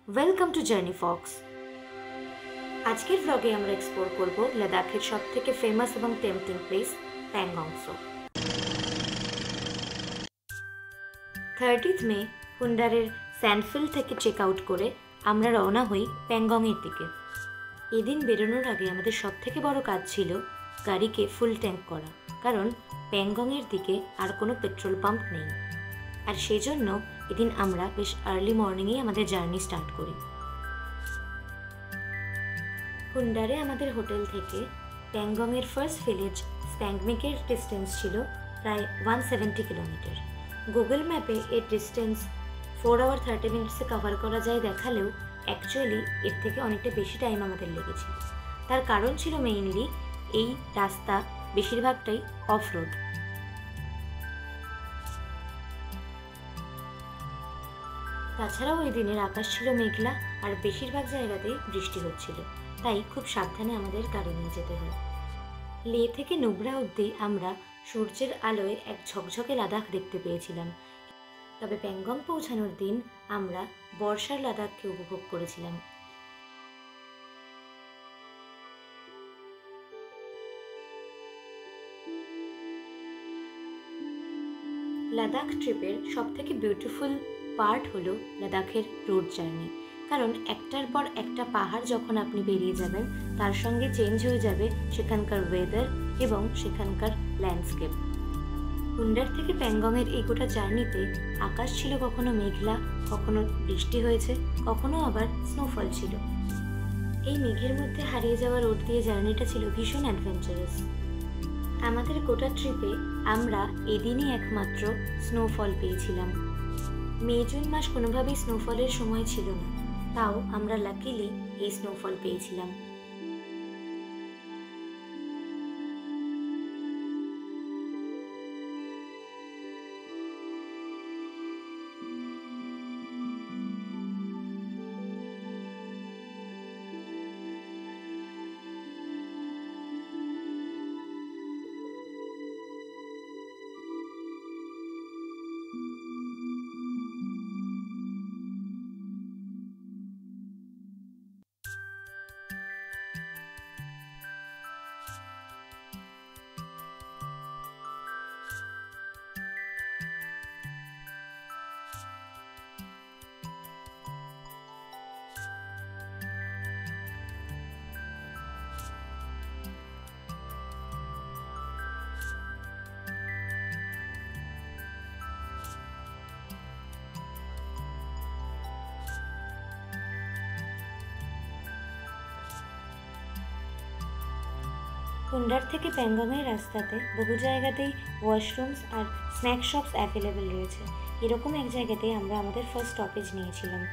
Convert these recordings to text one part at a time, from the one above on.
Welcome to journey Fox. আজকের ব্লগে আমরা এক্সপ্লোর করব লাদাখের সবথেকে ফেমাস এবং টেম্পটিং প্লেস প্যাংগংসো। 30 মে হুন্ডারের স্যান্ডফিল্ড থেকে চেক আউট করে আমরা রওনা হই প্যাংগংয়ের দিকে। এদিন বেরোনোর আগে আমাদের সবথেকে বড় কাজ ছিল গাড়িকে ফুল ট্যাঙ্ক করা, কারণ প্যাংগংয়ের দিকে আর কোনো পেট্রোল পাম্প নেই। আর সেজন্য এদিন আমরা বেশ আর্লি মর্নিংয়েই আমাদের জার্নি স্টার্ট করি। হুন্ডারে আমাদের হোটেল থেকে প্যাংগংয়ের ফার্স্ট ভিলেজ স্প্যাংমেকের ডিস্টেন্স ছিল প্রায় 170 কিলোমিটার। গুগল ম্যাপে এর ডিস্টেন্স 4 আওয়ার 30 মিনিটসে কভার করা যায় দেখালেও অ্যাকচুয়ালি এর থেকে অনেকটা বেশি টাইম আমাদের লেগেছিল। তার কারণ ছিল মেইনলি এই রাস্তা বেশিরভাগটাই অফ রোড। তাছাড়াও ওই দিনের আকাশ ছিল মেঘলা আর বেশিরভাগ জায়গাতেই বৃষ্টি হচ্ছিল, তাই খুব সাবধানে আমাদের গাড়ি নিয়ে যেতে হয়। লে থেকে নুব্রা অবধি আমরা সূর্যের আলোয় এক ঝকঝকে লাদাখ দেখতে পেয়েছিলাম, তবে প্যাংগং পৌঁছানোর দিন আমরা বর্ষার লাদাখকে উপভোগ করেছিলাম। লাদাখ ট্রিপের সবথেকে বিউটিফুল পার্ট হলো লাদাখের রোড জার্নি, কারণ একটার পর একটা পাহাড় যখন আপনি বেরিয়ে যাবেন তার সঙ্গে চেঞ্জ হয়ে যাবে সেখানকার ওয়েদার এবং সেখানকার ল্যান্ডস্কেপ। হুন্ডার থেকে প্যাংগংয়ের এই গোটা জার্নিতে আকাশ ছিল কখনো মেঘলা, কখনো বৃষ্টি হয়েছে, কখনো আবার স্নোফল ছিল। এই মেঘের মধ্যে হারিয়ে যাওয়া রোড দিয়ে জার্নিটা ছিল ভীষণ অ্যাডভেঞ্চারাস। আমাদের গোটা ট্রিপে আমরা এদিনই একমাত্র স্নোফল পেয়েছিলাম। মে জুন মাস কোনোভাবেই স্নোফলের সময় ছিল না, তাও আমরা লাকিলি এই স্নোফল পেয়েছিলাম। হুন্ডার থেকে প্যাংগংয়ের রাস্তাতে বহু জায়গাতেই ওয়াশরুমস আর স্ন্যাক শপস অ্যাভেলেবেল রয়েছে। এরকম এক জায়গাতেই আমরা আমাদের ফার্স্ট স্টপেজ নিয়েছিলাম।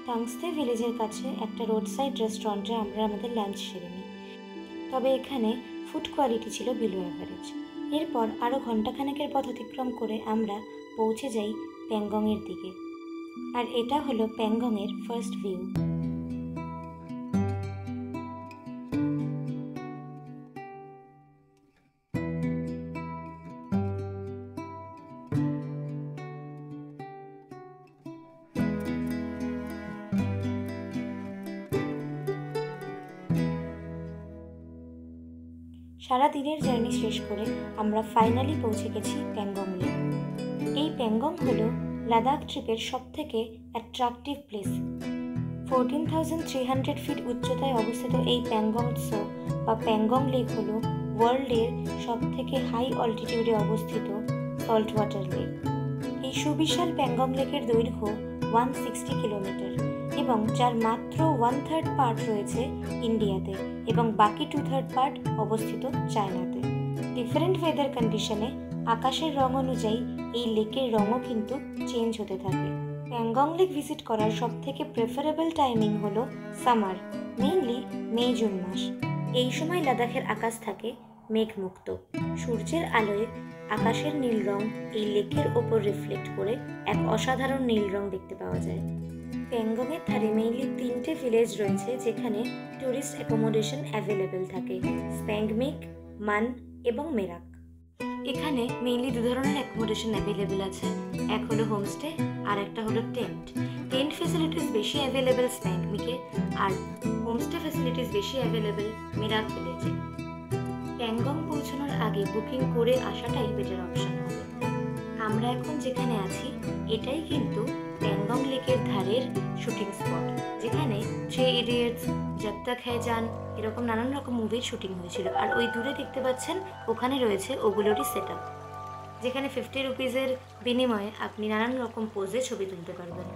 টাংস্তে ভিলেজের কাছে একটা রোড সাইড রেস্টুরেন্টে আমরা আমাদের লাঞ্চ সেরে নিই, তবে এখানে ফুড কোয়ালিটি ছিল বিলো অ্যাভারেজ। এরপর আরও ঘন্টাখানেকের পথ অতিক্রম করে আমরা পৌঁছে যাই প্যাংগংয়ের দিকে, আর এটা হলো প্যাংগংয়ের ফার্স্ট ভিউ। সারা দিনের জার্নি শেষ করে আমরা ফাইনালি পৌঁছে গেছি প্যাংগং লেক। এই প্যাংগং হলো লাদাখ ট্রিপের সবথেকে অ্যাট্রাকটিভ প্লেস। 14,300 ফিট উচ্চতায় অবস্থিত এই প্যাংগং ত্সো বা প্যাংগং লেক হলো ওয়ার্ল্ডের সবথেকে হাই অল্টিটিউডে অবস্থিত সল্ট ওয়াটার লেক। এই সুবিশাল প্যাংগং লেকের দৈর্ঘ্য 160 কিলোমিটার এবং যার মাত্র 1/3 পার্ট রয়েছে ইন্ডিয়াতে এবং বাকি 2/3 পার্ট অবস্থিত চায়নাতে। ডিফারেন্ট ওয়েদার কন্ডিশনে আকাশের রং অনুযায়ী এই লেকের রঙও কিন্তু চেঞ্জ হতে থাকে। প্যাংগং লেক ভিজিট করার সবথেকে প্রেফারেবল টাইমিং হলো সামার, মেইনলি মে জুন মাস। এই সময় লাদাখের আকাশ থাকে মেঘমুক্ত। সূর্যের আলোয় আকাশের নীল রং এই লেকের ওপর রিফ্লেক্ট করে এক অসাধারণ নীল রং দেখতে পাওয়া যায়। প্যাংগংয়ের ধারে মেইনলি 3টে ভিলেজ রয়েছে যেখানে ট্যুরিস্ট অ্যাকোমোডেশন অ্যাভেলেবেল থাকে, স্প্যাংমিক, মান এবং মেরাক। এখানে মেইনলি 2 ধরনের অ্যাকোমোডেশন অ্যাভেলেবেল আছে, এক হলো হোমস্টে আর একটা হলো টেন্ট। টেন্ট ফেসিলিটিস বেশি অ্যাভেলেবেল স্প্যাংমিকে আর হোমস্টে ফেসিলিটিস বেশি অ্যাভেলেবেল মেরাক ভিলেজে। প্যাংগং পৌঁছানোর আগে বুকিং করে আসাটাই বেটার অপশন হবে। আমরা এখন যেখানে আছি এটাই কিন্তু প্যাংগং লেকের ধারের শুটিং স্পট, যেখানে 3 ইডিয়টস, জব তক হ্যায় জান এরকম নানান রকম মুভির শুটিং হয়েছিল। আর ওই দূরে দেখতে পাচ্ছেন ওখানে রয়েছে ওগুলোরই সেট আপ, যেখানে 50 রুপিজের বিনিময়ে আপনি নানান রকম পোজে ছবি তুলতে পারবেন।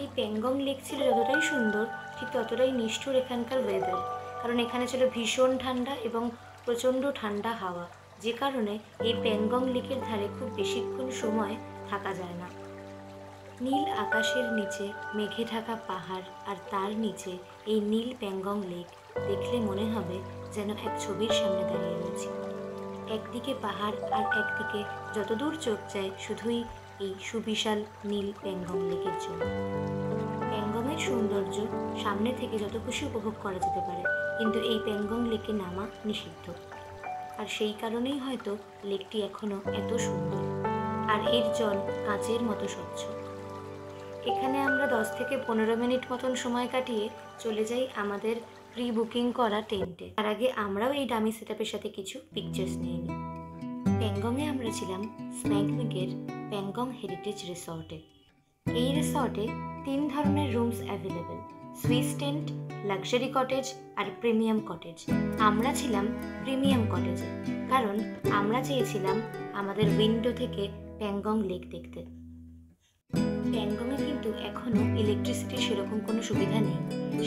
এই প্যাংগং লেক ছিল যতটাই সুন্দর ঠিক ততটাই নিষ্ঠুর এখানকার ওয়েদার, কারণ এখানে ছিল ভীষণ ঠান্ডা এবং প্রচণ্ড ঠান্ডা হাওয়া, যে কারণে এই প্যাংগং লেকের ধারে খুব বেশিক্ষণ সময় থাকা যায় না। নীল আকাশের নিচে মেঘে ঢাকা পাহাড় আর তার নিচে এই নীল প্যাংগং লেক দেখলে মনে হবে যেন এক ছবির সামনে দাঁড়িয়ে রয়েছে। একদিকে পাহাড় আর একদিকে যতদূর চোখ যায় শুধুই এই সুবিশাল নীল প্যাংগং লেকের জন্য। প্যাংগংয়ের সৌন্দর্য সামনে থেকে যত খুশি উপভোগ করা যেতে পারে, কিন্তু এই প্যাংগং লেকে নামা নিষিদ্ধ। আর সেই কারণেই হয়তো লেকটি এখনও এত সুন্দর আর এর জল কাঁচের মতো স্বচ্ছ। এখানে আমরা 10 থেকে 15 মিনিট মতন সময় কাটিয়ে চলে যাই আমাদের প্রি বুকিং করা টেন্টে। তার আগে আমরাও এই ডামি সেটআপের সাথে কিছু পিকচার্স নিয়ে নিই। প্যাংগংয়ে আমরা ছিলাম স্প্যাংমিকের প্যাংগং হেরিটেজ রিসর্টে। এই রিসর্টে 3 ধরনের rooms available, Swiss tent, luxury cottage আর প্রিমিয়াম কটেজ। আমরা ছিলাম প্রিমিয়াম কটেজে, কারণ আমরা চেয়েছিলাম আমাদের উইন্ডো থেকে প্যাংগং লেক দেখতে। প্যাংগংয়ে কিন্তু এখনও ইলেকট্রিসিটির সেরকম কোনো সুবিধা নেই।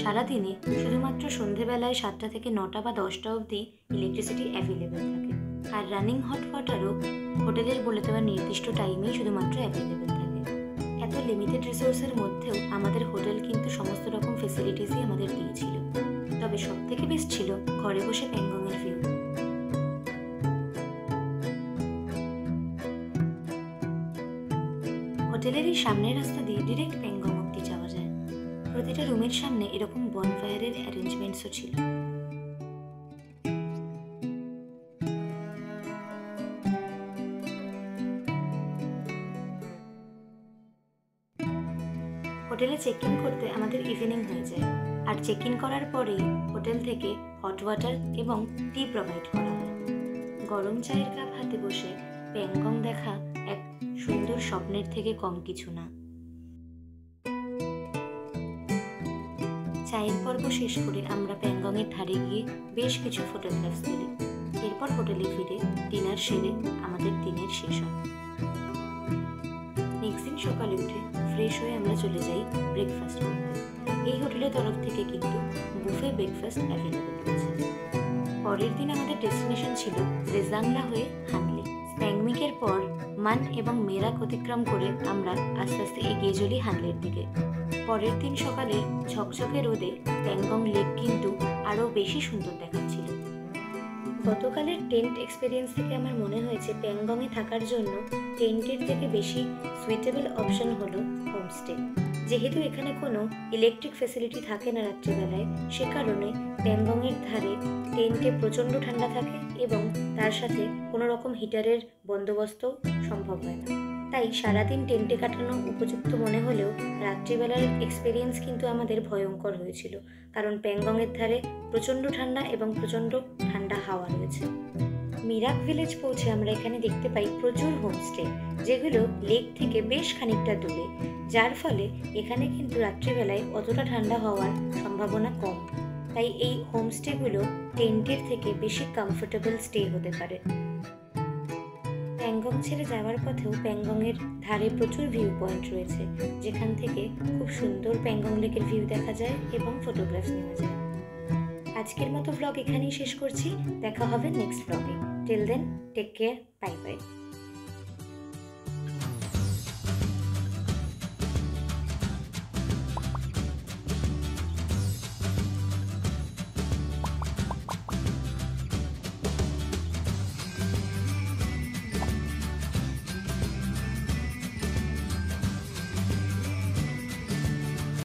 সারাদিনে শুধুমাত্র সন্ধেবেলায় 7টা থেকে 9টা বা 10টা অবধি ইলেকট্রিসিটি অ্যাভেলেবেল থাকে, আর রানিং হট ওয়াটারও হোটেলের বলে দেওয়া নির্দিষ্ট টাইমেই শুধুমাত্র অ্যাভেলেবেল থাকে। এত লিমিটেড রিসোর্সের মধ্যেও আমাদের হোটেল কিন্তু সমস্ত রকম ফেসিলিটিসই আমাদের দিয়েছিল। তবে সবথেকে বেস্ট ছিল ঘরে বসে প্যাংগংয়ের ভিউ। হোটেলের এই সামনের রাস্তা দিয়ে ডিরেক্ট প্যাংগং অব্দি যাওয়া যায়। প্রতিটা রুমের সামনে এরকম বনফায়ারের অ্যারেঞ্জমেন্টসও ছিল। হোটেলে চেক ইন করতে আমাদের ইভিনিং হয়ে যায়, আর চেক ইন করার পরেই হোটেল থেকে হট ওয়াটার এবং টি প্রোভাইড করা হয়। গরম চায়ের কাপ হাতে বসে প্যাংগং দেখা এক সুন্দর স্বপ্নের থেকে কম কিছু না। চায়ের পর্ব শেষ করে আমরা প্যাংগংয়ের ধারে গিয়ে বেশ কিছু ফটোগ্রাফস তুলি। এরপর হোটেলে ফিরে ডিনার সেরে আমাদের দিনের শেষ হয়। নেক্সট দিন সকালে উঠে ফ্রেশ হয়ে আমরা চলে যাই ব্রেকফাস্ট করতে। এই হোটেলের তরফ থেকে কিন্তু বুফে ব্রেকফাস্ট অ্যাভেলেবেল রয়েছে। পরের দিন আমাদের ডেস্টিনেশন ছিল রেজাংলা হয়ে হানলে। স্প্যাংমিকের পর মান এবং মেরাক অতিক্রম করে আমরা আস্তে আস্তে এগিয়ে চলি হানলের দিকে। পরের দিন সকালে ঝকঝকে রোদে প্যাংগং লেক কিন্তু আরও বেশি সুন্দর দেখাচ্ছিল। গতকালের টেন্ট এক্সপিরিয়েন্স থেকে আমার মনে হয়েছে প্যাংগংয়ে থাকার জন্য টেন্টের থেকে বেশি সুইটেবল অপশন হলো হোমস্টে। যেহেতু এখানে কোনো ইলেকট্রিক ফ্যাসিলিটি থাকে না রাত্রিবেলায়, সে কারণে প্যাংগংয়ের ধারে টেন্টে প্রচণ্ড ঠান্ডা থাকে এবং তার সাথে কোনো রকম হিটারের বন্দোবস্ত সম্ভব হয় না। তাই সারাদিন টেন্টে কাটানো উপযুক্ত মনে হলেও রাত্রিবেলার এক্সপিরিয়েন্স কিন্তু আমাদের ভয়ঙ্কর হয়েছিল, কারণ প্যাংগংয়ের ধারে প্রচণ্ড ঠান্ডা এবং প্রচণ্ড ঠান্ডা হাওয়া রয়েছে। মিরাক ভিলেজ পৌঁছে আমরা এখানে দেখতে পাই প্রচুর হোমস্টে, যেগুলো লেক থেকে বেশ খানিকটা দূরে, যার ফলে এখানে কিন্তু রাত্রিবেলায় অতটা ঠান্ডা হওয়ার সম্ভাবনা কম। তাই এই হোমস্টেগুলো টেন্টের থেকে বেশি কমফোর্টেবল স্টে হতে পারে। প্যাংগং ছেড়ে যাওয়ার পথেও প্যাংগংয়ের ধারে প্রচুর ভিউ পয়েন্ট রয়েছে, যেখান থেকে খুব সুন্দর প্যাংগং লেকের ভিউ দেখা যায় এবং ফটোগ্রাফস নেওয়া যায়। আজকের মতো ভ্লগ এখানেই শেষ করছি। দেখা হবে নেক্সট ভ্লগে। Till then, take care, bye by.